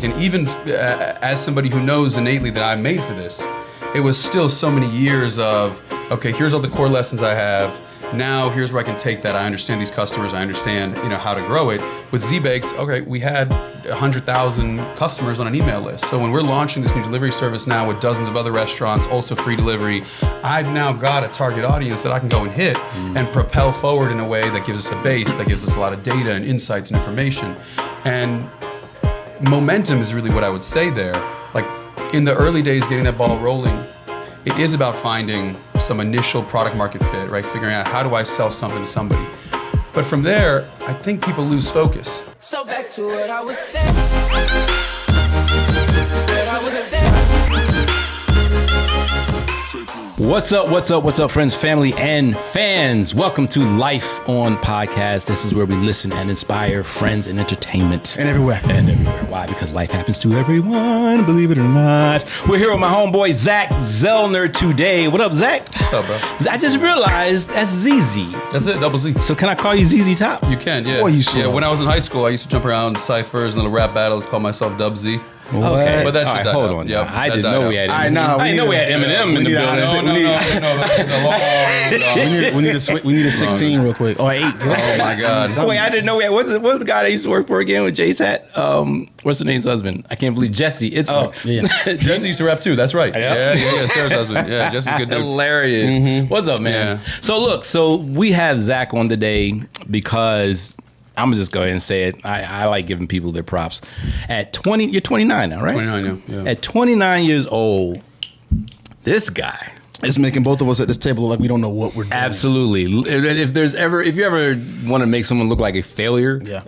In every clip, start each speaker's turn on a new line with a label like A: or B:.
A: And even as somebody who knows innately that I'm made for this, it was still so many years of, okay, here's all the core lessons I have. Now here's where I can take that. I understand these customers. I understand, how to grow it. With Z-Baked, okay, we had 100,000 customers on an email list. So when we're launching this new delivery service now with dozens of other restaurants, also free delivery, I've now got a target audience that I can go and hit and propel forward in a way that gives us a base, that gives us a lot of data and insights and information. And momentum is really what I would say there. Like in the early days, getting that ball rolling, it is about finding some initial product market fit, right? Figuring out how do I sell something to somebody. But from there, I think people lose focus.
B: So back to what I was saying.
C: What's up, friends, family, and fans? Welcome to Life On Podcast. This is where we listen and inspire friends and entertainment.
D: And everywhere.
C: Why? Because life happens to everyone, believe it or not. We're here with my homeboy, Zach Zelner, today. What up, Zach?
A: What's up, bro?
C: I just realized that's ZZ.
A: That's it, double Z.
C: So can I call you ZZ Top?
A: You can, yeah.
D: Boy, you slow.
A: Yeah, when I was in high school, I used to jump around ciphers and little rap battles, call myself Dub Z.
C: Okay,
A: But that
C: all
A: shit
C: right,
A: died
C: hold
A: out.
C: on.
A: Yep,
C: I
A: that
C: didn't
A: died
C: know
A: out.
C: we had.
D: I know.
C: I didn't know we had Eminem in the building.
D: We need a 16 real quick. Or 8.
A: Oh my God.
C: Wait, I didn't know we had. What's the guy that used to work for again with Jay's hat? What's the name's husband? I can't believe Jesse. It's
D: yeah.
A: Jesse used to rap too. That's right.
C: Yep.
A: Yeah. Sarah's husband. Yeah, Jesse's a good dude.
C: Hilarious.
A: Mm-hmm.
C: What's up, man?
A: Yeah.
C: So we have Zach on today because I'm gonna just go ahead and say it. I like giving people their props. At 20, you're 29 now, right?
A: 29, yeah.
C: At 29 years old, this guy.
D: It's making both of us at this table look like we don't know what we're doing.
C: Absolutely. If you ever want to make someone look like a failure,
D: Yeah.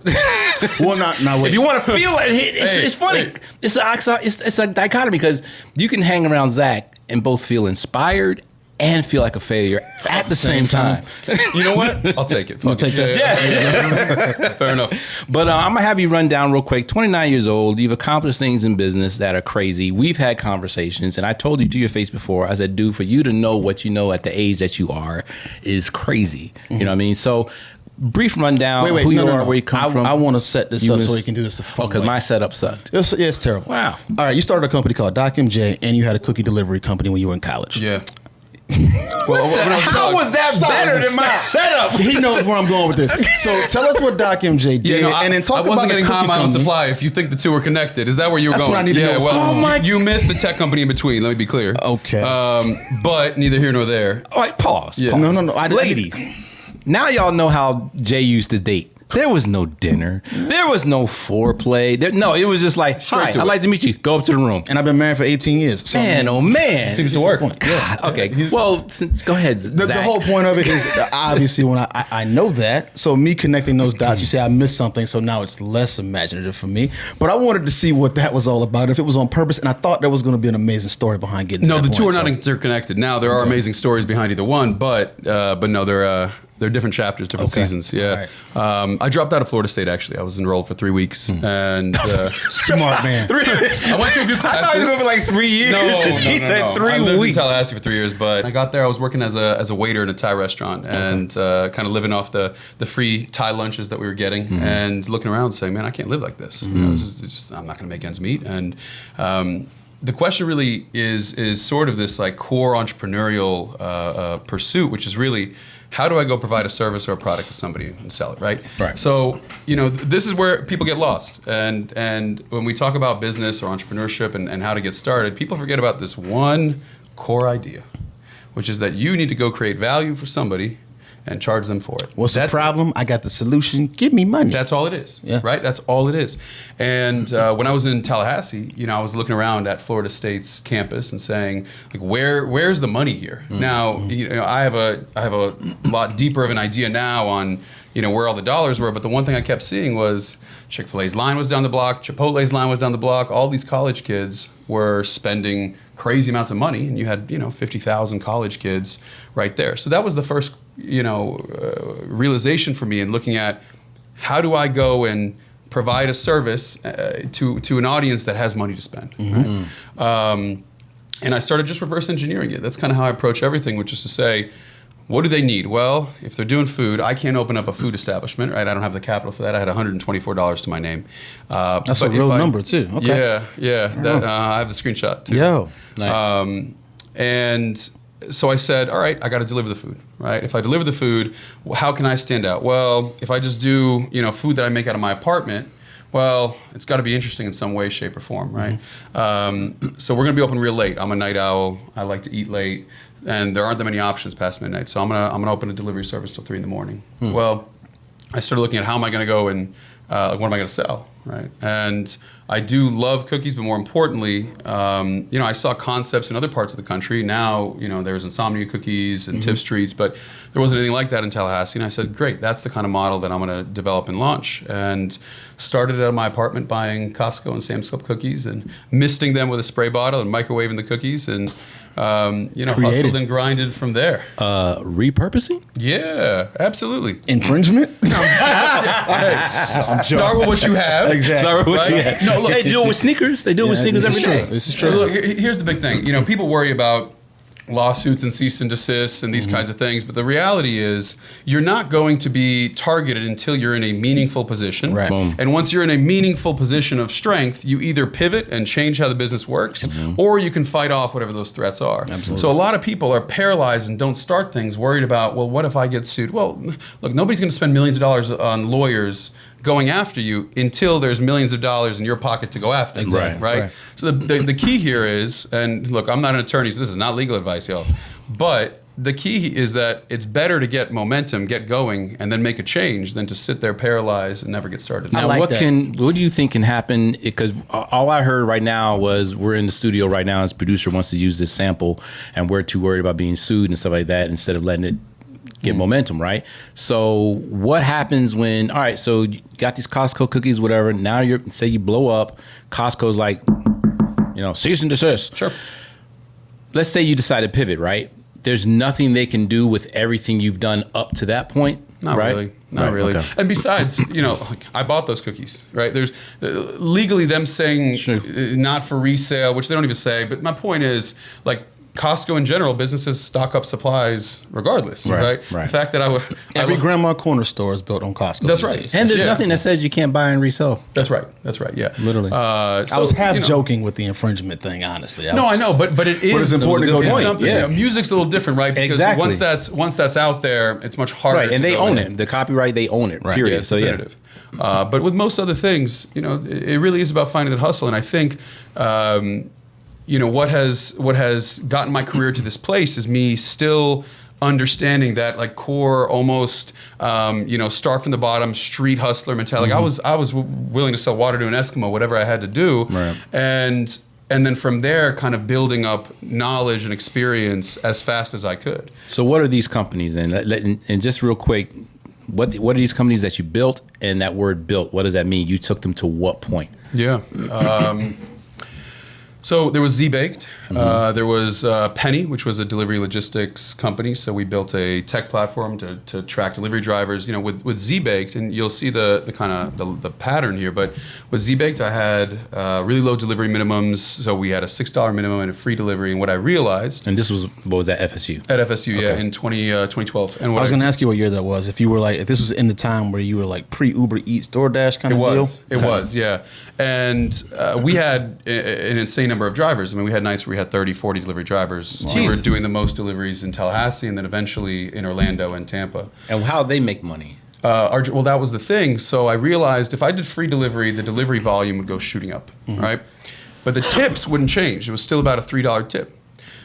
D: Well, not wait.
C: if you want to feel it, it's funny.
A: Hey.
C: It's a dichotomy because you can hang around Zach and both feel inspired and feel like a failure at the same time.
A: You know what? I'll take it.
D: You'll take that.
A: Yeah. Fair enough.
C: But I'm going to have you run down real quick. 29 years old. You've accomplished things in business that are crazy. We've had conversations, and I told you to your face before, I said, dude, for you to know what you know at the age that you are is crazy. You know what I mean? So brief rundown
D: Wait,
C: who you
D: no.
C: are, where you come from.
D: I want to set this
C: You
D: up
C: was-
D: so we can do this the fun
C: because
D: way.
C: my setup sucked.
D: It's terrible.
C: Wow.
D: All right, you started a company called DocMJ, and you had a cookie delivery company when you were in college.
A: Yeah. Well,
C: How was that better than my setup?
D: He knows where I'm going with this. So tell us what DocMJ did, and then talk
A: I wasn't
D: about the
A: getting high
D: cookie
A: on
D: company.
A: supply. If you think the two are connected, is that where you're
D: That's
A: going?
D: what I need to know.
A: Well,
D: Oh my-
A: you missed the tech company in between. Let me be clear.
D: Okay.
A: But neither here nor there.
C: All right, pause.
A: Yeah.
C: pause.
D: No.
C: Ladies, now y'all know how Jay used to date. There was no dinner. There was no foreplay. It was just like, hi,
A: to
C: I'd
A: it.
C: like to meet you. Go up to the room.
D: And I've been married for 18 years. So
C: Man, oh man.
A: Seems to work.
D: Yeah.
C: Okay, well, go ahead,
D: The
C: Zach.
D: whole point of it is obviously when I know that, so me connecting those dots, you say I missed something, so now it's less imaginative for me. But I wanted to see what that was all about, if it was on purpose, and I thought there was going to be an amazing story behind getting to
A: No,
D: that
A: the two are
D: point,
A: not
D: so-
A: interconnected. Now there are amazing stories behind either one, but no, they're different chapters, different
D: Okay.
A: seasons. Yeah. I dropped out of Florida State actually. I was enrolled for 3 weeks, and
D: Smart man.
A: I went to a few classes.
C: I thought you were going for like 3 years.
A: No,
C: He said 3
A: I lived
C: weeks.
A: in Tallahassee for 3 years, but I got there. I was working as a waiter in a Thai restaurant, and kind of living off the free Thai lunches that we were getting, and looking around, saying, "Man, I can't live like this. You know, this is just I'm not going to make ends meet." And the question really is sort of this like core entrepreneurial pursuit, which is really, how do I go provide a service or a product to somebody and sell it, right?
C: Right.
A: So, this is where people get lost. And when we talk about business or entrepreneurship and how to get started, people forget about this one core idea, which is that you need to go create value for somebody and charge them for it.
D: What's the problem? I got the solution. Give me money.
A: That's all it is,
D: Yeah.
A: right? That's all it is. And when I was in Tallahassee, I was looking around at Florida State's campus and saying, like, where's the money here? Now, I have a lot deeper of an idea now on, where all the dollars were. But the one thing I kept seeing was Chick-fil-A's line was down the block, Chipotle's line was down the block. All these college kids were spending crazy amounts of money, and you had 50,000 college kids right there. So that was the first realization for me in looking at how do I go and provide a service to an audience that has money to spend. Right? And I started just reverse engineering it. That's kind of how I approach everything, which is to say, What do they need? Well, if they're doing food, I can't open up a food establishment, right? I don't have the capital for that. I had $124 to my name.
D: That's a real number too. Okay.
A: Yeah. I have the screenshot too.
D: Yo,
C: Nice.
A: And so I said, all right, I got to deliver the food, right? If I deliver the food, how can I stand out? Well, if I just do, food that I make out of my apartment, well, it's got to be interesting in some way, shape, or form, right? So we're going to be open real late. I'm a night owl. I like to eat late, and there aren't that many options past midnight. So I'm gonna open a delivery service till 3 a.m. Well, I started looking at how am I going to go and what am I going to sell, right? And I do love cookies, but more importantly, I saw concepts in other parts of the country. Now, there's insomnia cookies and Tiff Streets, but there wasn't anything like that in Tallahassee. And I said, great, that's the kind of model that I'm going to develop and launch. And started at my apartment buying Costco and Sam's Club cookies and misting them with a spray bottle and microwaving the cookies and hustled and grinded from there.
C: Repurposing?
A: Yeah, absolutely.
D: infringement.
A: I'm joking. Start with what you have.
D: Exactly.
C: Start with what you
A: Right?
C: had.
A: No, look,
C: They do it with sneakers. They do it with sneakers every day.
D: This is true.
A: Look, here's the big thing. People worry about lawsuits and cease and desists and these kinds of things, but the reality is you're not going to be targeted until you're in a meaningful position.
D: Right.
C: Boom.
A: And once you're in a meaningful position of strength, you either pivot and change how the business works, or you can fight off whatever those threats are.
D: Absolutely.
A: So a lot of people are paralyzed and don't start things worried about, well, what if I get sued? Well, look, nobody's going to spend millions of dollars on lawyers going after you until there's millions of dollars in your pocket to go after.
C: Exactly.
A: Right? So the key here is, and look, I'm not an attorney, so this is not legal advice, y'all, but the key is that it's better to get momentum, get going, and then make a change than to sit there paralyzed and never get started.
C: Now,
D: like
C: what
D: that.
C: do you think can happen? Because all I heard right now was we're in the studio right now. His producer wants to use this sample, and we're too worried about being sued and stuff like that instead of letting it get momentum, right? So what happens when, all right, so you got these Costco cookies, whatever. Now say you blow up. Costco's like, cease and desist.
A: Sure.
C: Let's say you decide to pivot, right? There's nothing they can do with everything you've done up to that point.
A: Not
C: right?
A: really. Not
C: Right,
A: really.
C: okay.
A: And besides, I bought those cookies, right? There's legally them saying
C: Sure.
A: not for resale, which they don't even say. But my point is, like, Costco in general, businesses stock up supplies regardless, right?
C: Right.
A: The fact that
D: Every grandma corner store is built on Costco.
A: That's
D: these
A: right.
D: days.
C: And there's
A: Yeah.
C: nothing that says you can't buy and resell.
A: That's right. Yeah.
C: Literally.
D: I was half joking with the infringement thing, honestly.
A: No, I know, but it is.
D: But it's important to go
A: it's
D: point.
A: something.
C: Yeah.
A: Music's a little different, right? Because
C: Exactly.
A: once that's out there, it's much harder.
C: Right, and
A: to
C: they
A: go
C: own
A: in.
C: it. The copyright, they own it.
D: Right.
C: Period.
A: Yeah, it's
C: so
A: definitive. But with most other things, it really is about finding that hustle. And I think, what has gotten my career to this place is me still understanding that like core, almost, start from the bottom, street hustler mentality. Like I was willing to sell water to an Eskimo, whatever I had to do,
C: Right.
A: and then from there, kind of building up knowledge and experience as fast as I could.
C: So what are these companies then? And just real quick, what are these companies that you built? And that word "built," what does that mean? You took them to what point?
A: Yeah. So there was Z-Baked. There was Penny, which was a delivery logistics company. So we built a tech platform to track delivery drivers. With Z-Baked, and you'll see the kind of the pattern here. But with Z-Baked, I had really low delivery minimums. So we had a $6 minimum and a free delivery. And what I realized
C: And this was what was that FSU?
A: at FSU, yeah, in 2012. And what
D: I was going to ask you what year that was. If this was in the time where you were like pre-Uber Eats, DoorDash kind of deal.
A: It was, yeah. And we had an insane number of drivers. I mean, we had nights where we had 30, 40 delivery drivers. We were doing the most deliveries in Tallahassee and then eventually in Orlando and Tampa.
C: And how they make money?
A: Well, that was the thing. So I realized if I did free delivery, the delivery volume would go shooting up, right? But the tips wouldn't change. It was still about a $3 tip.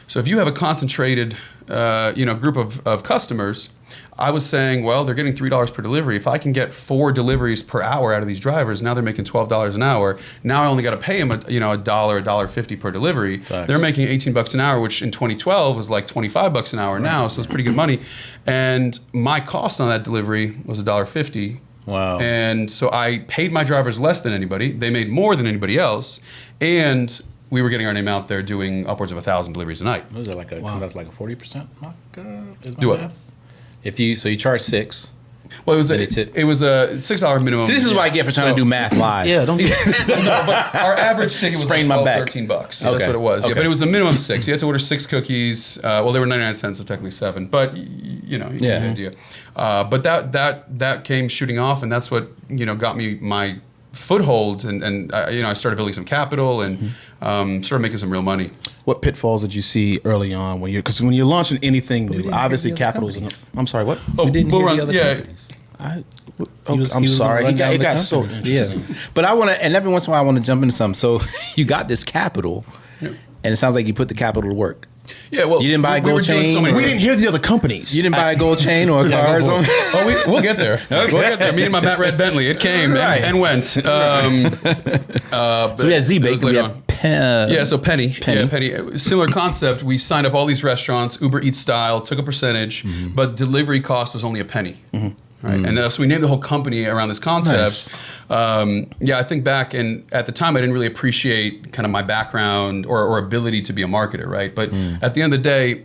A: So if you have a concentrated, group of customers, I was saying, well, they're getting $3 per delivery. If I can get 4 deliveries per hour out of these drivers, now they're making $12 an hour. Now I only got to pay them $1.50 per delivery.
C: Thanks.
A: They're making $18 an hour, which in 2012 was like $25 an hour now, so it's pretty good money. And my cost on that delivery was $1.50.
C: Wow.
A: And so I paid my drivers less than anybody. They made more than anybody else, and we were getting our name out there doing upwards of 1,000 deliveries a night.
C: What was that like that's like a 40% mark?
A: Do what?
C: If you you charge $6.
A: Well, it was
C: Did they tip?
A: it was a $6 minimum.
C: See, this is what I get for trying to do math live.
D: Yeah, don't get
A: Our average ticket was like
C: Sprained my
A: 12,
C: back.
A: $13. That's
C: Okay.
A: what it was. Yeah,
C: Okay.
A: but it was a minimum of 6. You had to order 6 cookies. Well, they were 99 cents, so technically 7. But you get the idea. But that came shooting off, and that's what got me my foothold, and I started building some capital and started making some real money.
D: What pitfalls did you see early on because when you're launching anything new, obviously capital is. I'm sorry, what?
C: We didn't hear the other companies.
D: I'm sorry. It got so interesting.
C: But I want to, and every once in a while I want to jump into something. So you got this capital, and it sounds like you put the capital to work.
A: Yeah, well,
C: you didn't buy a gold chain.
D: We didn't hear the other companies.
C: You didn't buy a gold chain or a car.
A: We'll get there. We'll get there. Me and my Matt Red Bentley, it came and went. So
C: we had Z-Bake. We had
A: so Penny. Yeah, Penny. Similar concept. We signed up all these restaurants, Uber Eats style, took a percentage, but delivery cost was only a penny. Right. And so we named the whole company around this concept. Nice. I think back, and at the time I didn't really appreciate kind of my background or ability to be a marketer, right? But at the end of the day,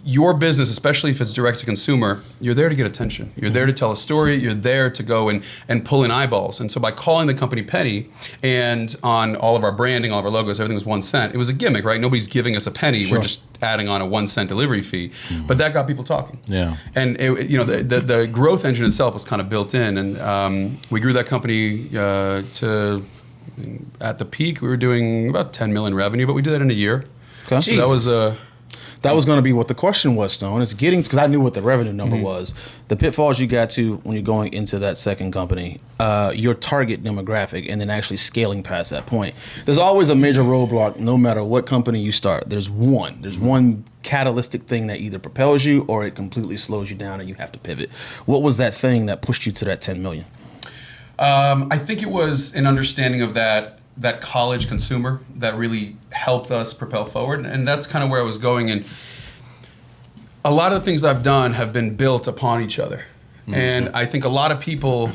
A: your business, especially if it's direct to consumer, you're there to get attention. You're there to tell a story. You're there to go and pull in eyeballs. And so by calling the company Penny, and on all of our branding, all of our logos, everything was 1 cent. It was a gimmick, right? Nobody's giving us a penny. Sure. We're just adding on a 1 cent delivery fee. But that got people talking. Yeah. And the growth engine itself was kind of built in, and we grew that company to, at the peak, we were doing about 10 million revenue, but we did that in a year. Okay. So
D: that was going to be what the question was, Stone. It's getting, because I knew what the revenue number was. The pitfalls you got to when you're going into that second company, your target demographic, and then actually scaling past that point. There's always a major roadblock, no matter what company you start. There's one catalytic thing that either propels you or it completely slows you down and you have to pivot. What was that thing that pushed you to that 10 million?
A: I think it was an understanding of that college consumer that really helped us propel forward. And that's kind of where I was going. And a lot of the things I've done have been built upon each other. And I think a lot of people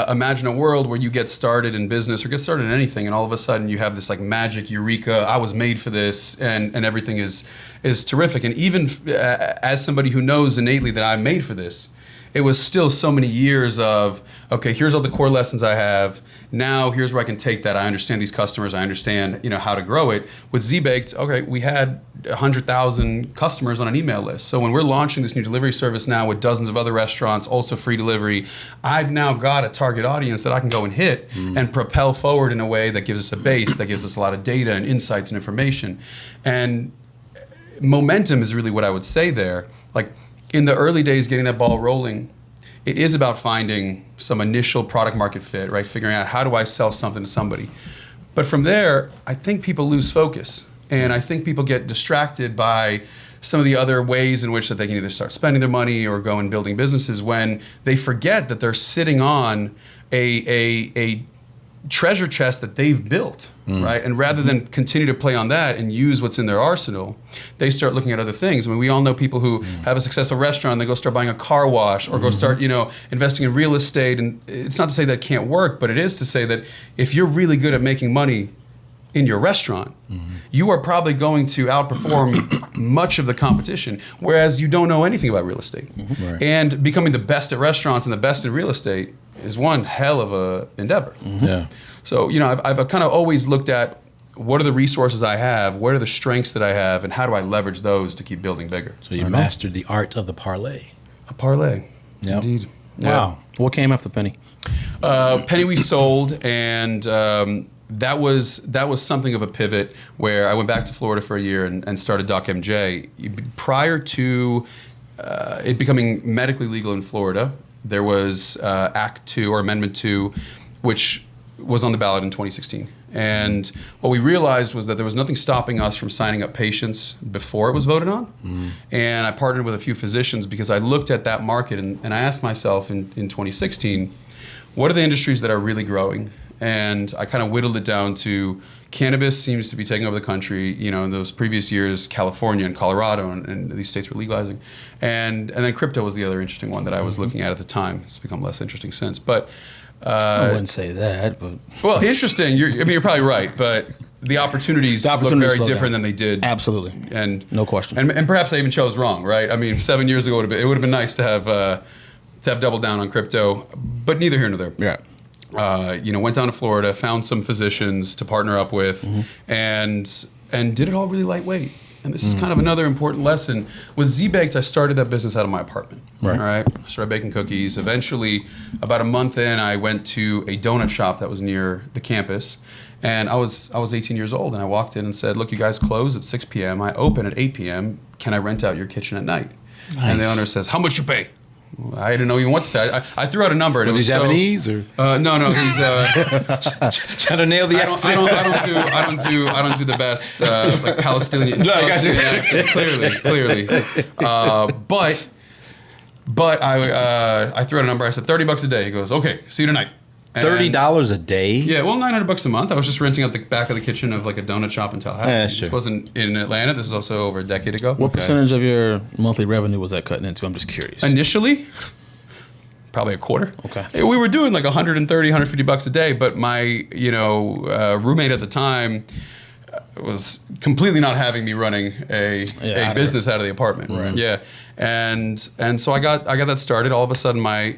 A: imagine a world where you get started in business or get started in anything, and all of a sudden you have this like magic eureka, I was made for this, and everything is terrific. And even as somebody who knows innately that I'm made for this, it was still so many years of, okay, here's all the core lessons I have. Now here's where I can take that. I understand these customers. I understand, how to grow it. With Z-Baked, okay, we had 100,000 customers on an email list. So when we're launching this new delivery service now with dozens of other restaurants, also free delivery, I've now got a target audience that I can go and hit and propel forward in a way that gives us a base, that gives us a lot of data and insights and information. And momentum is really what I would say there. Like, in the early days, getting that ball rolling, it is about finding some initial product market fit, right? Figuring out, how do I sell something to somebody? But from there, I think people lose focus. And I think people get distracted by some of the other ways in which that they can either start spending their money or go and building businesses, when they forget that they're sitting on a treasure chest that they've built, right? And rather than continue to play on that and use what's in their arsenal, they start looking at other things. I mean, we all know people who have a successful restaurant, they go start buying a car wash or go start, investing in real estate. And it's not to say that can't work, but it is to say that if you're really good at making money in your restaurant, you are probably going to outperform much of the competition, whereas you don't know anything about real estate. Right. And becoming the best at restaurants and the best in real estate is one hell of a endeavor. Yeah. So, I've kind of always looked at, what are the resources I have, what are the strengths that I have, and how do I leverage those to keep building bigger?
C: So you mastered the art of the parlay.
A: A parlay, indeed.
D: Wow. Yeah. What came after Penny?
A: Penny we sold, and that was something of a pivot where I went back to Florida for a year and started DocMJ. Prior to it becoming medically legal in Florida, there was Act 2 or Amendment 2, which was on the ballot in 2016. And what we realized was that there was nothing stopping us from signing up patients before it was voted on. And I partnered with a few physicians because I looked at that market and I asked myself in 2016, what are the industries that are really growing? And I kind of whittled it down to cannabis seems to be taking over the country. In those previous years, California and Colorado and these states were legalizing. And then crypto was the other interesting one that I was looking at the time. It's become less interesting since. But
D: I wouldn't say that. But
A: well, interesting. You're probably right. But the opportunities look very different than they did.
D: Absolutely.
A: And
D: no question.
A: And perhaps I even chose wrong, right? I mean, 7 years ago, it would have been nice to have doubled down on crypto. But neither here nor there.
D: Yeah.
A: Went down to Florida, found some physicians to partner up with, and did it all really lightweight. And this is kind of another important lesson. With Z-Baked, I started that business out of my apartment.
C: Right.
A: All right. I started baking cookies. Eventually, about a month in, I went to a donut shop that was near the campus. And I was 18 years old, and I walked in and said, look, you guys close at 6 p.m. I open at 8 p.m. Can I rent out your kitchen at night?
C: Nice.
A: And the owner says, how much you pay? I didn't know even what to say. I threw out a number. And
C: Was
A: it
C: he Japanese or?
A: No, he's.
C: Trying to nail the accent.
A: I don't do the best like Palestinian.
C: No, I got you.
A: Accent, clearly. But I threw out a number. I said $30 a day. He goes, okay, see you tonight. And
C: $30 a day?
A: Yeah, well, $900 a month. I was just renting out the back of the kitchen of like a donut shop in Tallahassee.
C: Yeah, that's
A: This
C: true.
A: wasn't in Atlanta. This is also over a decade ago.
D: What percentage of your monthly revenue was that cutting into? I'm just curious.
A: Initially, probably a quarter.
D: Okay.
A: We were doing like $130, $150 a day, but my roommate at the time was completely not having me running a business out of the apartment.
D: Right.
A: Yeah, and so I got that started. All of a sudden, my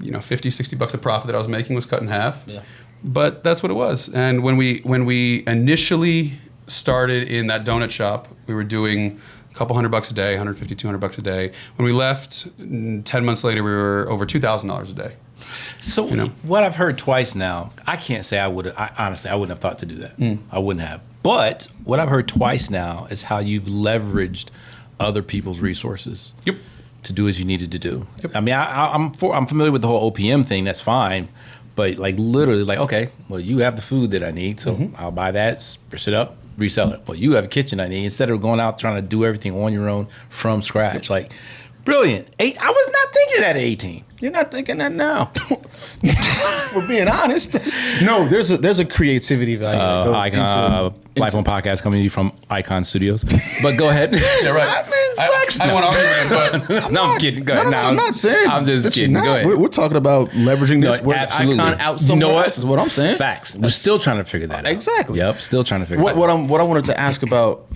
A: $50, $60 of profit that I was making was cut in half.
D: Yeah.
A: But that's what it was. And when we initially started in that donut shop, we were doing a couple $100 a day, $150, $200 a day. When we left, 10 months later, we were over $2,000 a day.
C: So what I've heard twice now, I can't say I would. Honestly, I wouldn't have thought to do that. I wouldn't have. But what I've heard twice now is how you've leveraged other people's resources.
A: Yep.
C: To do as you needed to do.
A: Yep.
C: I mean, I'm familiar with the whole OPM thing. That's fine, but like literally, like okay, well, you have the food that I need, so I'll buy that, spruce it up, resell it. Well, you have a kitchen I need. Instead of going out trying to do everything on your own from scratch, like brilliant. I was not thinking that at 18.
D: You're not thinking that now. We're being honest. No, there's a creativity value. That goes
C: Life on Podcast coming to you from Icon Studios. But go ahead.
A: Yeah, right. I want to argue, but
C: No, I'm kidding. Go ahead.
D: No, I'm not saying.
C: I'm just
D: that you're
C: kidding.
D: not.
C: Go ahead.
D: We're talking about leveraging this.
C: No,
D: We're
C: absolutely.
D: Icon out somewhere else is what I'm saying.
C: Facts. We're still trying to figure that out.
D: Exactly.
C: Yep. Still trying to figure that out.
D: What I wanted to ask about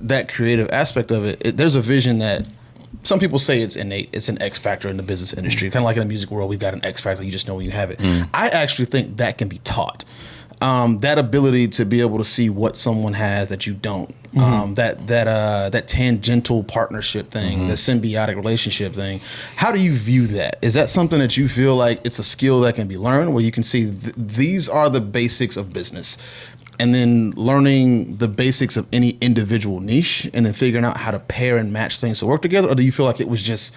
D: that creative aspect of it, there's a vision that some people say it's innate. It's an X factor in the business industry. Kind of like in the music world, we've got an X factor. You just know when you have it. I actually think that can be taught. That ability to be able to see what someone has that you don't. That tangential partnership thing, the symbiotic relationship thing. How do you view that? Is that something that you feel like it's a skill that can be learned, where you can see these are the basics of business? And then learning the basics of any individual niche and then figuring out how to pair and match things to work together? Or do you feel like it was just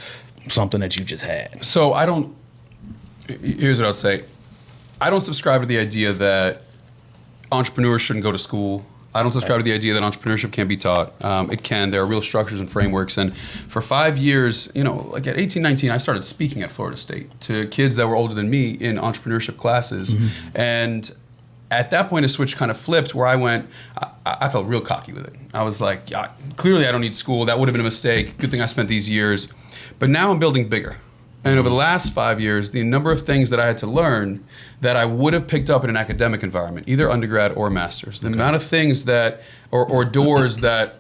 D: something that you just had?
A: So here's what I'll say. I don't subscribe to the idea that entrepreneurs shouldn't go to school. I don't subscribe to the idea that entrepreneurship can't be taught. It can. There are real structures and frameworks. And for 5 years, like at 18, 19, I started speaking at Florida State to kids that were older than me in entrepreneurship classes. And at that point, a switch kind of flipped where I felt real cocky with it. I was like, yeah, clearly I don't need school. That would have been a mistake. Good thing I spent these years. But now I'm building bigger. And over the last 5 years, the number of things that I had to learn that I would have picked up in an academic environment, either undergrad or master's, the amount of things that, or doors that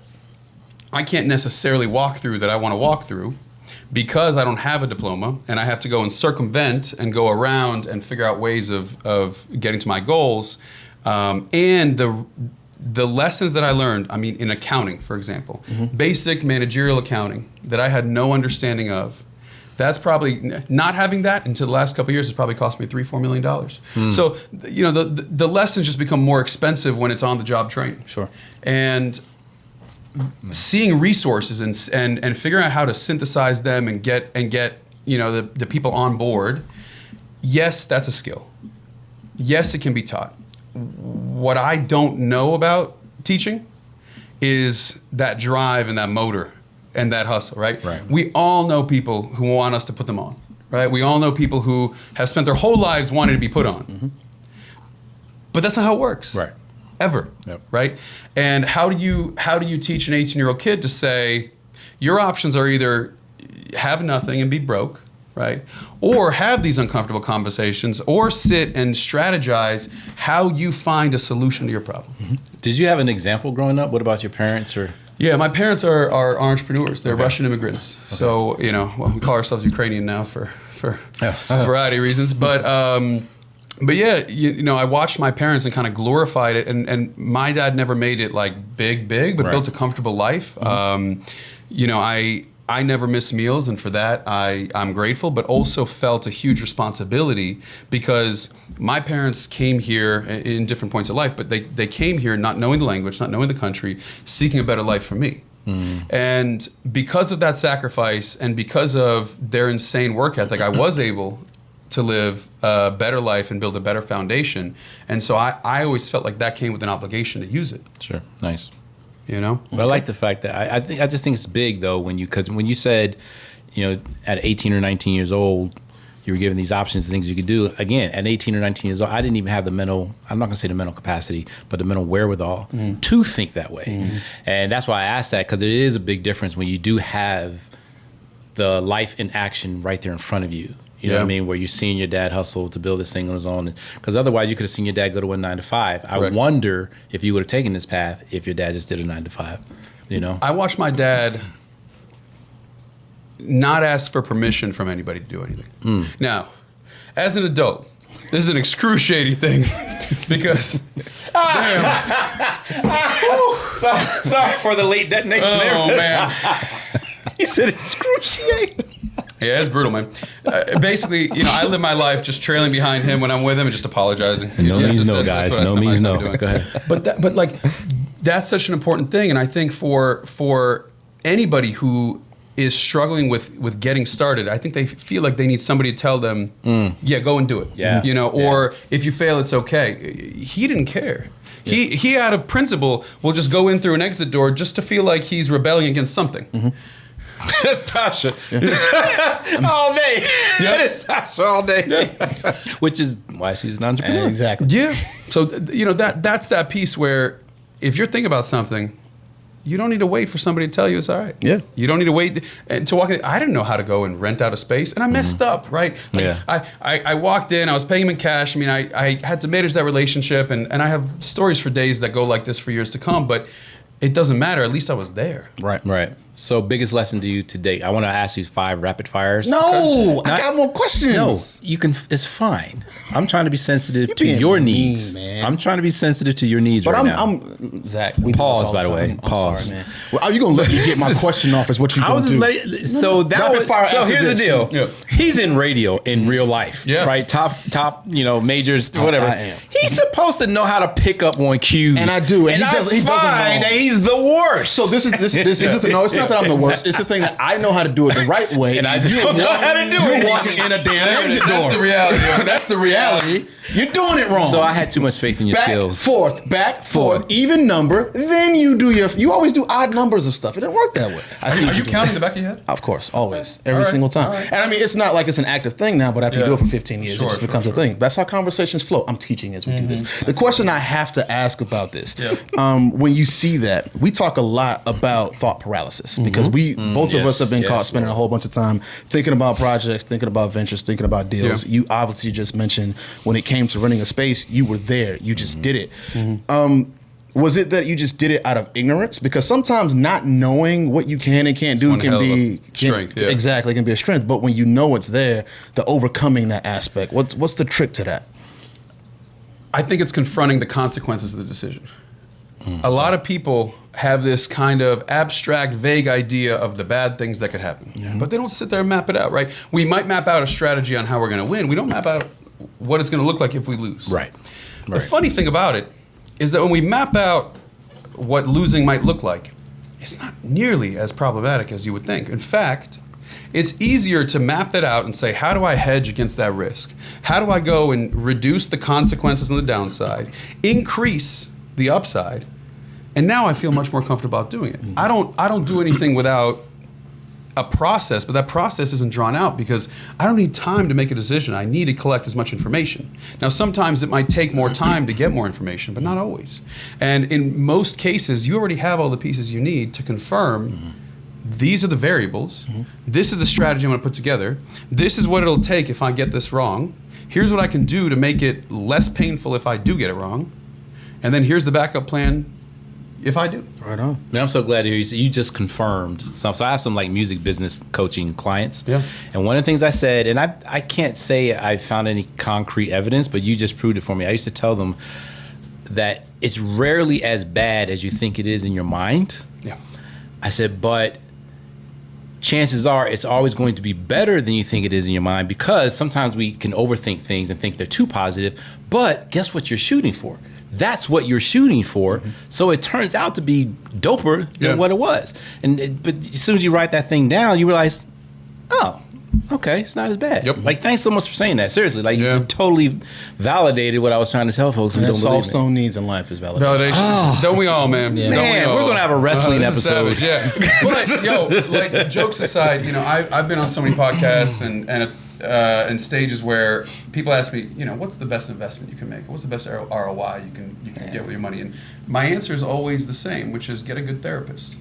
A: I can't necessarily walk through that I want to walk through because I don't have a diploma and I have to go and circumvent and go around and figure out ways of getting to my goals. And the lessons that I learned, in accounting, for example, basic managerial accounting that I had no understanding of. That's probably not having that until the last couple of years has probably cost me $3-4 million. So the lessons just become more expensive when it's on the job training.
D: Sure.
A: And seeing resources and figuring out how to synthesize them and get the people on board. Yes, that's a skill. Yes, it can be taught. What I don't know about teaching is that drive and that motor and that hustle, right? We all know people who want us to put them on, right? We all know people who have spent their whole lives wanting to be put on. But that's not how it works.
C: Right.
A: Ever.
C: Yep.
A: Right? And how do you teach an 18-year-old kid to say, your options are either have nothing and be broke, right? Or have these uncomfortable conversations, or sit and strategize how you find a solution to your problem.
C: Did you have an example growing up? What about your parents or?
A: Yeah, my parents are entrepreneurs. They're Russian immigrants. So, we call ourselves Ukrainian now for a variety of reasons. But But yeah, you know, I watched my parents and kind of glorified it, and my dad never made it like big, but
C: Right.
A: built a comfortable life. You know, I never missed meals, and for that I'm grateful, but also felt a huge responsibility because my parents came here in different points of life, but they came here not knowing the language, not knowing the country, seeking a better life for me. And because of that sacrifice and because of their insane work ethic, I was able to live a better life and build a better foundation. And so I always felt like that came with an obligation to use it.
C: Sure. Nice.
A: You know?
C: But I like the fact that I just think it's big though because when you said, you know, at 18 or 19 years old, you were given these options and things you could do. Again, at 18 or 19 years old, I didn't even have the mental, I'm not gonna say the mental capacity, but the mental wherewithal to think that way. And that's why I asked that, because it is a big difference when you do have the life in action right there in front of you. You know what I mean? Where you're seeing your dad hustle to build this thing on his own. Because otherwise you could have seen your dad go to a 9 to 5. I
A: Correct.
C: wonder if you would have taken this path if your dad just did a 9 to 5, you know?
A: I watched my dad not ask for permission from anybody to do anything. Now, as an adult, this is an excruciating thing because,
C: Sorry for the late detonation.
A: oh man.
C: He said excruciating.
A: Yeah, it's brutal, man. Basically, you know, I live my life just trailing behind him when I'm with him and just apologizing.
C: No
A: Yeah,
C: means
A: just-
C: no,
A: that's
C: guys.
A: what I
C: No
A: spend my
C: means
A: time
C: no.
A: doing.
C: Go ahead.
A: But like, that's such an important thing, and I think for anybody who is struggling with getting started, I think they feel like they need somebody to tell them, yeah, go and do it.
C: Yeah.
A: You know, or if you fail, it's okay. He didn't care. He out of principle will just go in through an exit door just to feel like he's rebelling against something.
C: That's Tasha. All day. That is Tasha all day. Which is why she's an entrepreneur.
D: Exactly.
A: Yeah. So you know that's that piece where if you're thinking about something, you don't need to wait for somebody to tell you it's all right.
D: Yeah.
A: You don't need to wait to walk in. I didn't know how to go and rent out a space, and I messed up. Right. Like,
C: Yeah.
A: I walked in. I was paying him in cash. I mean, I had to manage that relationship, and I have stories for days that go like this for years to come. But it doesn't matter. At least I was there.
D: Right.
C: Right. So biggest lesson to you today. I want to ask you 5 rapid fires.
D: No, I
C: Not-
D: got more questions.
C: No, you can. It's fine. I'm trying to be sensitive to
D: being
C: your
D: mean,
C: needs.
D: man.
C: I'm trying to be sensitive to your needs
D: But
C: right now.
D: I'm Zach. We do
C: Pause,
D: this all
C: by the
D: time.
C: way.
D: I'm
C: Pause.
D: sorry, man. Well, are you gonna let me get my question off? Is what you
C: I
D: gonna
C: was just
D: do?
C: letting. So that
D: Rapid
C: was.
D: fire
C: So
D: after
C: here's the
D: this.
C: deal.
A: Yeah.
C: He's in radio in real life.
A: Yeah.
C: Right. Top. You know, majors. Whatever.
D: I am.
C: He's supposed to know how to pick up on cues.
D: And I do, and
C: And
D: he does- he
C: I
D: does them
C: find
D: wrong.
C: that he's the worst.
D: So this is the thing. No, it's not that I'm the worst. It's the thing that I know how to do it the right way,
C: And I just don't know how to do it.
D: You're walking in a damn exit door.
A: That's the reality.
D: That's the reality. You're doing it wrong.
C: So I had too much faith in your skills.
D: Back, forth, even number. Then you do you always do odd numbers of stuff. It didn't work that way. I see
A: Are
D: what
A: you
D: you're
A: counting
D: doing.
A: the back of your head?
D: Of course, always, every
A: All right,
D: single time.
A: all right.
D: And I mean, it's not like it's an active thing now, but after you
A: Yeah.
D: do it for 15 years,
A: Sure,
D: it just
A: sure,
D: becomes a
A: sure.
D: thing. That's how conversations flow. I'm teaching as we do this. The question I have to ask about this,
A: Yeah.
D: when you see that, we talk a lot about thought paralysis because both of
C: Yes,
D: us have been
C: yes,
D: caught spending a whole bunch of time thinking about projects, thinking about ventures, thinking about deals.
A: Yeah.
D: You obviously just mentioned when it came to renting a space, you were there. You just did it. Was it that you just did it out of ignorance? Because sometimes not knowing what you can and can't do
A: one
D: can
A: hell of
D: be
A: a strength, yeah.
D: exactly can be a strength. But when you know it's there, the overcoming that aspect, what's the trick to that?
A: I think it's confronting the consequences of the decision. A lot of people have this kind of abstract, vague idea of the bad things that could happen, but they don't sit there and map it out, right? We might map out a strategy on how we're going to win. We don't map out what it's going to look like if we lose.
C: Right.
A: The funny thing about it is that when we map out what losing might look like, it's not nearly as problematic as you would think. In fact, it's easier to map that out and say, how do I hedge against that risk? How do I go and reduce the consequences on the downside, increase the upside, and now I feel much more comfortable about doing it. I don't do anything without a process, but that process isn't drawn out because I don't need time to make a decision. I need to collect as much information. Now, sometimes it might take more time to get more information, but not always. And in most cases, you already have all the pieces you need to confirm these are the variables. This is the strategy I'm going to put together. This is what it'll take if I get this wrong. Here's what I can do to make it less painful if I do get it wrong. And then here's the backup plan if I do.
D: Right on.
C: Man, I'm so glad to hear you just confirmed some. So I have some like music business coaching clients.
A: Yeah.
C: And one of the things I said, and I can't say I found any concrete evidence, but you just proved it for me. I used to tell them that it's rarely as bad as you think it is in your mind.
A: Yeah.
C: I said, but chances are it's always going to be better than you think it is in your mind, because sometimes we can overthink things and think they're too positive. But guess what you're shooting for? That's what you're shooting for. Mm-hmm. So it turns out to be doper than what it was. But as soon as you write that thing down, you realize, oh, okay, it's not as bad.
A: Yep.
C: Like, thanks so much for saying that. Seriously, like you totally validated what I was trying to tell folks who
D: And
C: don't
D: that's
C: believe
D: all
C: me.
D: Stone needs in life is validation.
A: Validation. Don't we all, man?
D: Yeah.
A: Don't we
C: Man,
A: all?
C: we're gonna have a wrestling episode.
A: Savage, yeah. But, like jokes aside, I've been on so many podcasts and stages where people ask me, what's the best investment you can make? What's the best ROI you can get with your money? And my answer is always the same, which is get a good therapist.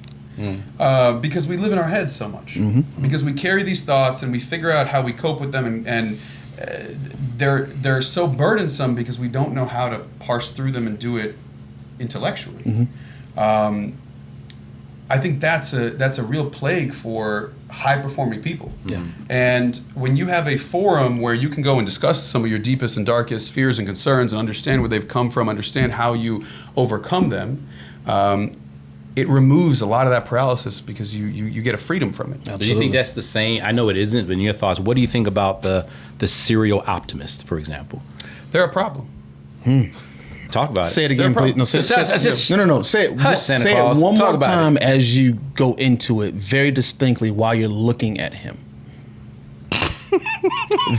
A: Because we live in our heads so much. Mm-hmm. Because we carry these thoughts and we figure out how we cope with them, and they're so burdensome because we don't know how to parse through them and do it intellectually. Mm-hmm. I think that's a real plague for high-performing people. Yeah. And when you have a forum where you can go and discuss some of your deepest and darkest fears and concerns and understand where they've come from, understand how you overcome them, it removes a lot of that paralysis because you get a freedom from it.
C: Absolutely. Do you think that's the same? I know it isn't, but in your thoughts, what do you think about the serial optimist, for example?
A: They're a problem.
C: Talk about it.
D: Say it again, please. No, say it.
C: Hush, Santa
D: Say
C: Claus.
D: it one
C: Talk
D: more
C: about
D: time as you go into it very distinctly while you're looking at him.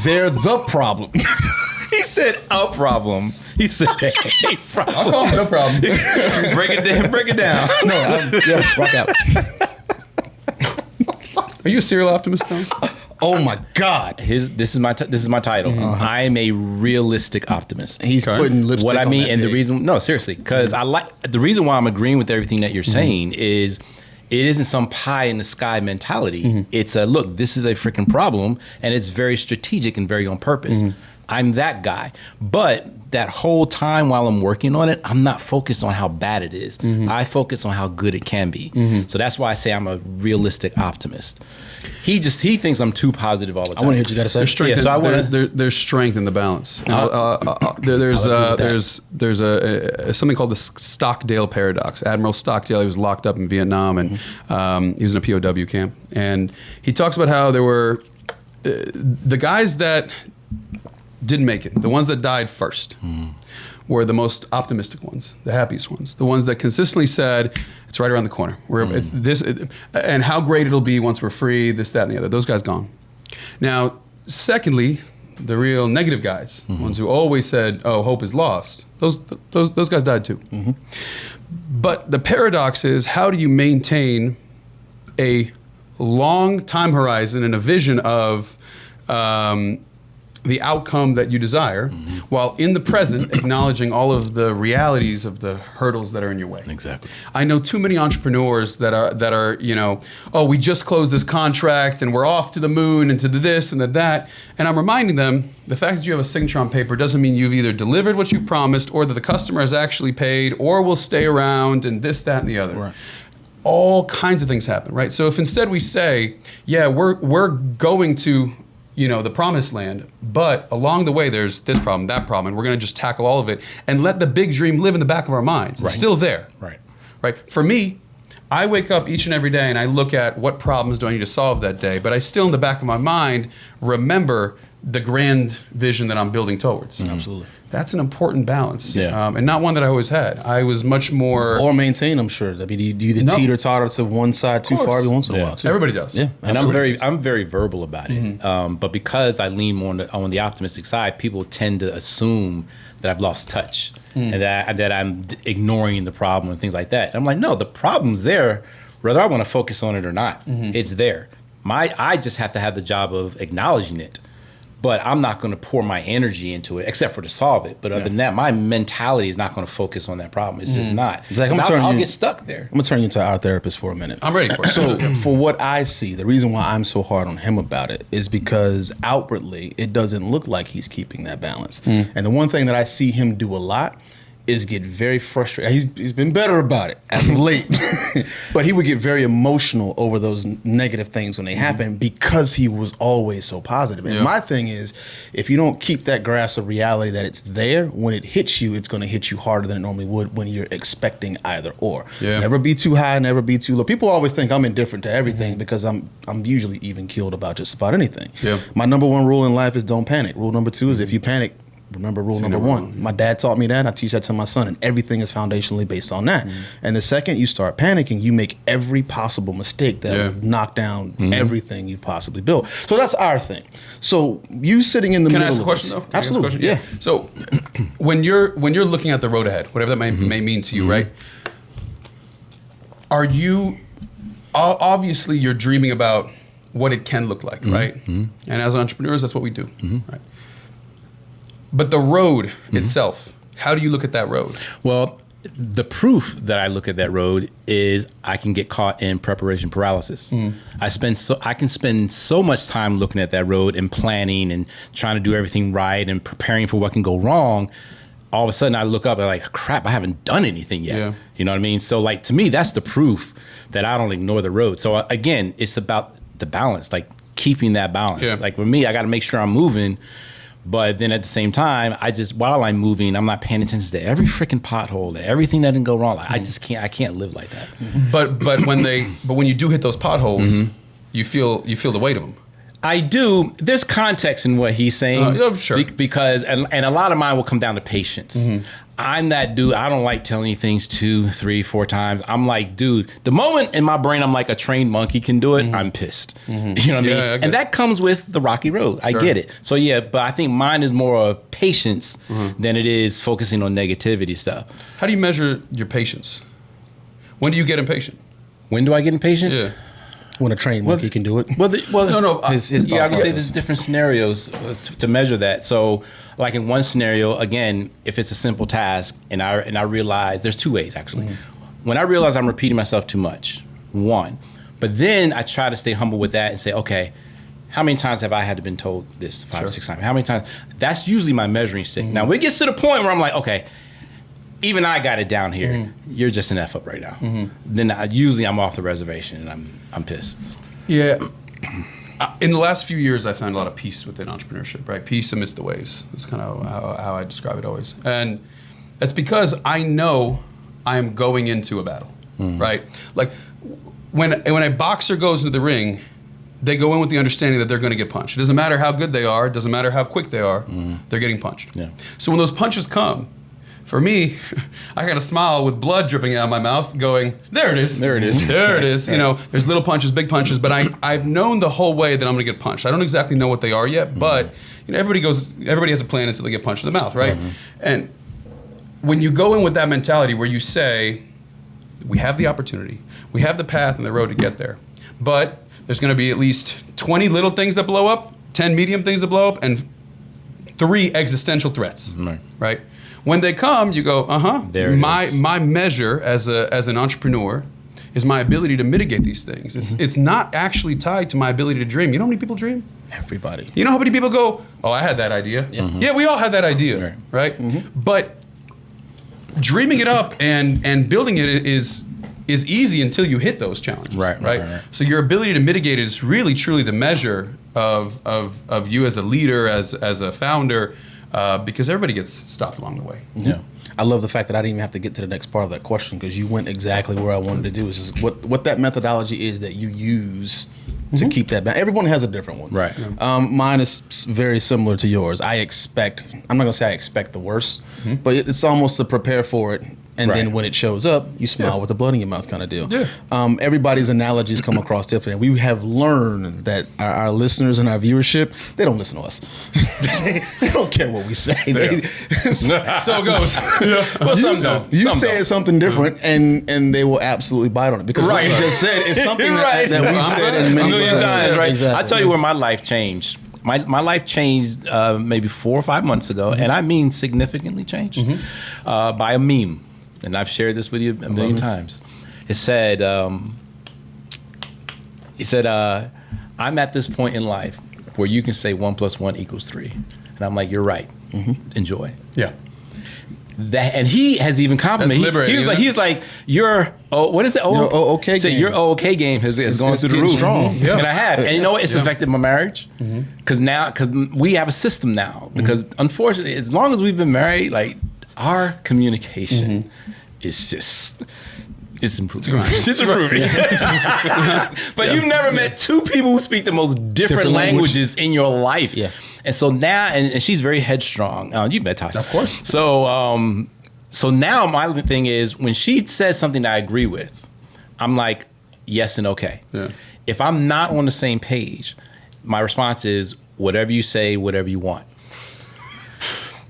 D: They're the problem.
C: He said a problem. He said a problem.
A: I'll call it no problem.
C: Break it down.
D: No, rock out.
A: Are you a serial optimist, Tom?
D: Oh my God!
C: This is my title. I am a realistic optimist.
D: He's putting lipstick
C: what I
D: on
C: mean,
D: that
C: and the
D: pig.
C: reason, no, seriously, because I like the reason why I'm agreeing with everything that you're saying is it isn't some pie in the sky mentality. It's a look. This is a freaking problem, and it's very strategic and very on purpose. I'm that guy, but that whole time while I'm working on it, I'm not focused on how bad it is. I focus on how good it can be. So that's why I say I'm a realistic optimist. He thinks I'm too positive all the time.
D: I want to hear what you got to say.
A: There's strength.
C: Yeah, so I wanna-
A: there's strength in the balance. There's something called the Stockdale paradox. Admiral Stockdale, he was locked up in Vietnam, and he was in a POW camp, and he talks about how there were the guys that didn't make it, the ones that died first, were the most optimistic ones, the happiest ones, the ones that consistently said, it's right around the corner. It's this, and how great it'll be once we're free, this, that, and the other. Those guys gone. Now, secondly, the real negative guys, ones who always said, oh, hope is lost, those guys died too. But the paradox is, how do you maintain a long time horizon and a vision of the outcome that you desire, while in the present acknowledging all of the realities of the hurdles that are in your way?
C: Exactly.
A: I know too many entrepreneurs that are oh, we just closed this contract and we're off to the moon and to this and to that. And I'm reminding them, the fact that you have a signature on paper doesn't mean you've either delivered what you promised or that the customer has actually paid or will stay around and this, that, and the other.
D: Right.
A: All kinds of things happen, right? So if instead we say, yeah, we're going to the promised land, but along the way there's this problem, that problem, and we're going to just tackle all of it and let the big dream live in the back of our minds. It's still there. Right. For me, I wake up each and every day and I look at what problems do I need to solve that day, but I still in the back of my mind remember the grand vision that I'm building towards.
D: Absolutely.
A: That's an important balance,
C: Yeah.
A: and not one that I always had. I was much more...
D: Or maintain, I'm sure. Do you teeter-totter to one side too far every once in a while, too?
A: Everybody does.
D: Yeah,
C: And
D: absolutely.
C: I'm very verbal about it. But because I lean more on the optimistic side, people tend to assume that I've lost touch and that I'm ignoring the problem and things like that. And I'm like, no, the problem's there, whether I want to focus on it or not. It's there. I just have to have the job of acknowledging it. But I'm not going to pour my energy into it, except for to solve it. But other than that, my mentality is not going to focus on that problem. It's just not.
D: Zach,
C: I'll get stuck there.
D: I'm going to turn you into our therapist for a minute.
A: I'm ready for it.
D: So for what I see, the reason why I'm so hard on him about it is because outwardly, it doesn't look like he's keeping that balance. And the one thing that I see him do a lot is get very frustrated. He's been better about it as of late, but he would get very emotional over those negative things when they happen because he was always so positive. And my thing is, if you don't keep that grasp of reality that it's there, when it hits you, it's going to hit you harder than it normally would when you're expecting either or. Never be too high, never be too low. People always think I'm indifferent to everything because I'm usually even keeled about just about anything. My number one rule in life is don't panic. Rule number two is if you panic, remember rule number one. My dad taught me that. I teach that to my son, and everything is foundationally based on that. And the second you start panicking, you make every possible mistake that will knock down everything you possibly built. So that's our thing. So you sitting in the middle.
A: Can I ask a question though?
D: Absolutely. Yeah.
A: So when you're looking at the road ahead, whatever that may mean to you, right? Are you obviously you're dreaming about what it can look like, right? And as entrepreneurs, that's what we do, right? But the road itself, how do you look at that road?
C: Well, the proof that I look at that road is I can get caught in preparation paralysis. I can spend so much time looking at that road and planning and trying to do everything right and preparing for what can go wrong. All of a sudden I look up and like, crap, I haven't done anything yet. You know what I mean? So like, to me, that's the proof that I don't ignore the road. So again, it's about the balance, like keeping that balance. Like with me, I got to make sure I'm moving. But then at the same time, while I'm moving, I'm not paying attention to every freaking pothole, to everything that didn't go wrong. I just can't. I can't live like that.
A: But when you do hit those potholes, you feel the weight of them.
C: I do. There's context in what he's saying.
A: Sure.
C: Because and a lot of mine will come down to patience. I'm that dude. I don't like telling you things 2, 3, 4 times. I'm like, dude, the moment in my brain I'm like a trained monkey can do it, I'm pissed. You know what I mean? And that comes with the rocky road. I get it. So yeah, but I think mine is more of patience than it is focusing on negativity stuff.
A: How do you measure your patience? When do you get impatient?
C: When do I get impatient?
A: Yeah.
D: When a trained monkey can do it.
A: No.
D: His
C: Yeah, I would say there's different scenarios to measure that. So, like in one scenario, again, if it's a simple task, and I realize there's 2 ways actually. When I realize I'm repeating myself too much, one, but then I try to stay humble with that and say, okay, how many times have I had to been told this 5 or 6 times? How many times? That's usually my measuring stick. Now, when it gets to the point where I'm like, okay, even I got it down here. You're just an F up right now. Then usually I'm off the reservation and I'm pissed. Yeah.
A: In the last few years, I found a lot of peace within entrepreneurship, right? Peace amidst the waves. That's kind of how I describe it always. And that's because I know I am going into a battle, right? Like when a boxer goes into the ring, they go in with the understanding that they're going to get punched. It doesn't matter how good they are. It doesn't matter how quick they are. They're getting punched. So when those punches come, for me, I got a smile with blood dripping out of my mouth going, there it is.
C: There it is.
A: There it is. You know, there's little punches, big punches, but I've known the whole way that I'm going to get punched. I don't exactly know what they are yet, but you know, everybody has a plan until they get punched in the mouth, right? And when you go in with that mentality where you say, we have the opportunity, we have the path and the road to get there, but there's going to be at least 20 little things that blow up, 10 medium things that blow up, and 3 existential threats, right? When they come, you go, my measure as an entrepreneur is my ability to mitigate these things. It's not actually tied to my ability to dream. You know how many people dream?
D: Everybody.
A: You know how many people go, oh, I had that idea. Yeah, we all had that idea, right? But dreaming it up and building it is easy until you hit those challenges, right? So your ability to mitigate it is really, truly the measure of you as a leader, as a founder, because everybody gets stopped along the way.
D: I love the fact that I didn't even have to get to the next part of that question because you went exactly where I wanted to do. Is just what that methodology is that you use to keep that back. Everyone has a different one.
C: Right.
D: Mine is very similar to yours. I'm not going to say I expect the worst, but it's almost to prepare for it. And then when it shows up, you smile with the blood in your mouth kind of deal. Everybody's analogies come across different. We have learned that our listeners and our viewership, they don't listen to us. they don't care what we say.
A: So it goes.
C: Well, some don't.
D: You said something different, and they will absolutely bite on it. Because what you just said is something that we've said in many
C: million times, right?
D: Exactly.
C: I tell you where my life changed. My life changed maybe 4 or 5 months ago, and I mean significantly changed by a meme. And I've shared this with you a million times. It said, I'm at this point in life where you can say 1 + 1 = 3. And I'm like, you're right. Enjoy.
A: Yeah.
C: That, and he has even complimented.
A: That's liberating,
C: He was like, your what is it?
D: Your OK
C: Say
D: game.
C: your OK game has gone
D: it's
C: through the
D: getting
C: roof.
D: strong. Yeah.
C: And I have, and you know what? It's affected my marriage because we have a system now. Because unfortunately, as long as we've been married, like our communication is just. It's improving. It's improving. But you've never met two people who speak the most different languages in your life.
D: Yeah.
C: And so now, and she's very headstrong. You've met Tasha.
A: Of course.
C: So now my thing is when she says something that I agree with, I'm like, yes and okay.
A: Yeah.
C: If I'm not on the same page, my response is whatever you say, whatever you want.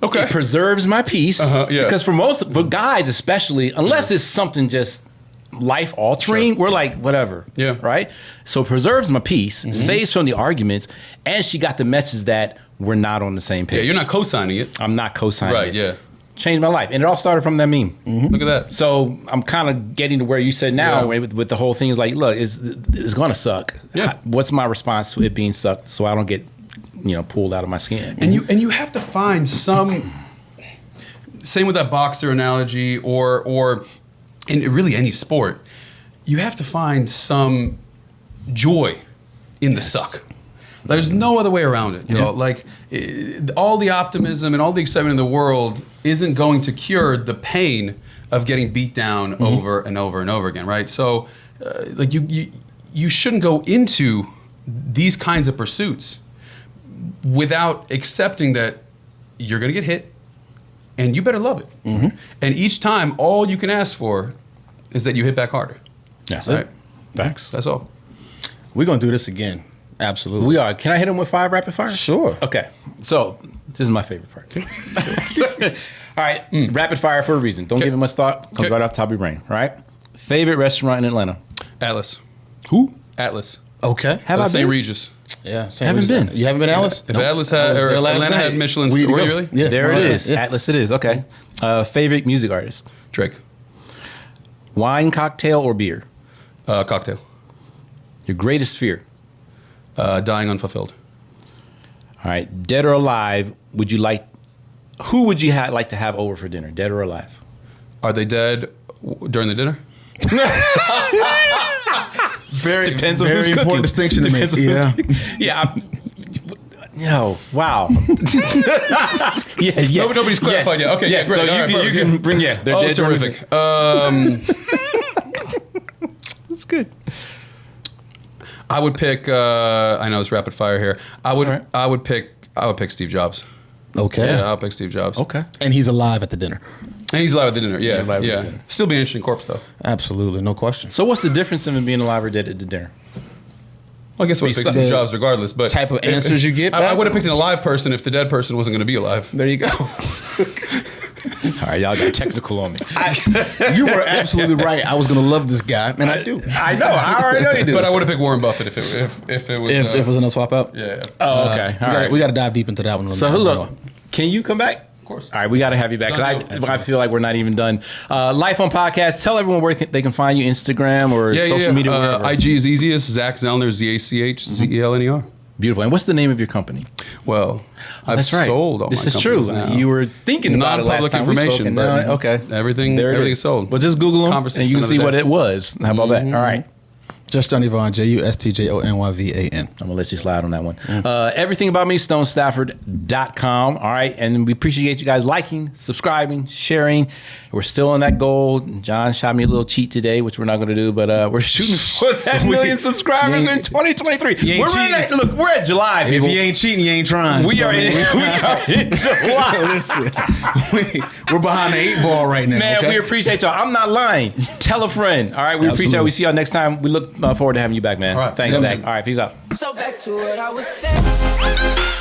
A: Okay.
C: It preserves my peace.
A: Yeah.
C: Because for guys especially, unless it's something just life altering, we're like, whatever.
A: Yeah.
C: Right? So it preserves my peace, saves from the arguments, and she got the message that we're not on the same page.
A: Yeah, you're not co-signing it.
C: I'm not co-signing
A: Right,
C: it.
A: yeah.
C: Changed my life. And it all started from that meme.
A: Look at that.
C: So I'm kind of getting to where you said now with the whole thing is like, look, it's going to suck.
A: Yeah.
C: What's my response to it being sucked so I don't get, pulled out of my skin?
A: And you have to find some, same with that boxer analogy or in really any sport, you have to find some joy in the suck. There's no other way around it. Like all the optimism and all the excitement in the world isn't going to cure the pain of getting beat down over and over and over again, right? So like you shouldn't go into these kinds of pursuits without accepting that you're going to get hit and you better love it. And each time, all you can ask for is that you hit back harder.
C: That's
A: Right?
C: Facts.
A: That's all.
D: We're gonna do this again. Absolutely.
C: We are. Can I hit him with 5 rapid fire?
D: Sure.
C: Okay. So this is my favorite part. All right. Rapid fire for a reason. Don't give it much thought. Comes
A: Okay.
C: right off the top of your brain. All right. Favorite restaurant in Atlanta?
A: Atlas.
C: Who?
A: Atlas.
D: Okay.
C: Have I
A: St.
C: been?
A: Regis.
D: Yeah.
C: Haven't been.
D: You haven't been, Alice?
A: If Atlas had,
D: I was
A: or
D: there
A: if
D: last
A: Atlanta
D: night.
A: had Michelin,
D: We need to
A: were you
D: go.
A: really?
D: Yeah.
C: There it is.
D: Yeah.
C: Atlas it is. Okay. Favorite music artist?
A: Drake.
C: Wine, cocktail, or beer?
A: Cocktail.
C: Your greatest fear?
A: Dying unfulfilled.
C: All right. Dead or alive, who would you like to have over for dinner? Dead or alive?
A: Are they dead during the dinner?
D: Very,
C: Depends on
D: very
C: who's
D: important
C: cooking.
D: distinction to make.
C: Yeah. Wow. yeah.
A: Nobody's clarified yet. Okay, yeah, great.
C: So
A: All right,
C: you
A: perfect.
C: can bring, they're
A: Oh,
C: dead.
A: terrific.
C: That's good.
A: I would pick. I know it's rapid fire here. I would.
C: all right.
A: I would pick Steve Jobs.
D: Okay.
A: Yeah, I'll pick Steve Jobs.
C: Okay.
D: And he's alive at the dinner.
A: And he's alive at the dinner. Yeah,
C: alive at
A: yeah.
C: the dinner.
A: Still be an interesting corpse though.
D: Absolutely. No question.
C: So what's the difference in being alive or dead at the dinner?
A: Well, I guess I would pick
C: Besides-
A: Steve Jobs regardless. But
D: Type of answers you get
A: I
D: back?
A: would have picked an alive person if the dead person wasn't going to be alive.
D: There you go.
C: All right, y'all got technical on me.
D: You were absolutely right. I was going to love this guy, and I do.
C: I know. I already know you do.
A: But I would have picked Warren Buffett if it was.
D: If it was a swap out.
A: Yeah.
C: Oh, okay. All right.
D: We got to dive deep into that one.
C: So look, can you come back?
A: Of course.
C: All right, we got to have you back
A: Done
C: because
A: deal.
C: I feel like we're not even done. Life on Podcast. Tell everyone where they can find you: Instagram or social media. Wherever.
A: IG is easiest. Zach Zelner, ZACHZELNER.
C: Beautiful. And what's the name of your company?
A: Well, I've
C: That's right.
A: sold all
C: This
A: my
C: is true.
A: companies now.
C: You were thinking about it last
A: Non-public
C: time we spoke,
A: information,
C: and
A: but
C: now- okay.
A: everything
C: There it
A: everything's
C: is.
A: sold.
C: Well, just Google them
A: Conversation
C: and you can
A: for
C: see
A: another
C: what
A: day.
C: it was. How about that? All right.
D: Just Johnny Vaughn, JUSTJONYVAN.
C: I'm going to let you slide on that one. Everything about me, StoneStafford.com. All right. And we appreciate you guys liking, subscribing, sharing. We're still on that goal. John shot me a little cheat today, which we're not going to do, but we're shooting for that million subscribers in 2023.
D: You ain't cheating.
C: We're at July,
D: If
C: people.
D: you ain't cheating, you ain't trying.
C: We are in July.
D: Listen, we're behind the 8 ball right now.
C: Man,
D: okay?
C: we appreciate y'all. I'm not lying. Tell a friend. All right, we appreciate it. We see y'all next time. We look forward to having you back, man.
A: All right.
C: Thanks,
A: Yeah,
C: Zach.
A: man.
C: All right, peace out.
B: So back to what I was saying.